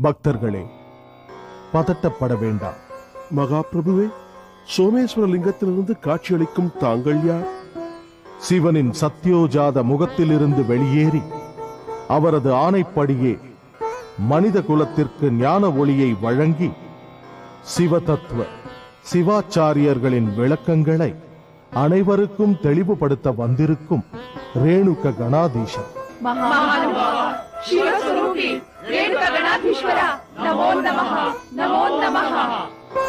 பக்தர்களே, பதட்டப்பட வேண்டாம். மகாபிரபுவே, சோமேஸ்வர லிங்கத்திலிருந்து காட்சியளிக்கும் தாங்கள் யார்? சிவனின் சத்யோஜாத முகத்திலிருந்து வெளியேறி அவரது ஆணைப்படியே மனித குலத்திற்கு ஞான ஒளியை வழங்கி சிவதத்துவ சிவாச்சாரியர்களின் விளக்கங்களை அனைவருக்கும் தெளிவுபடுத்த வந்திருக்கும் ரேணுக கணாதீசர். शिवस्वरूपी रेणुका गणाधीश्वरा, नमो नमः, नमो नमः.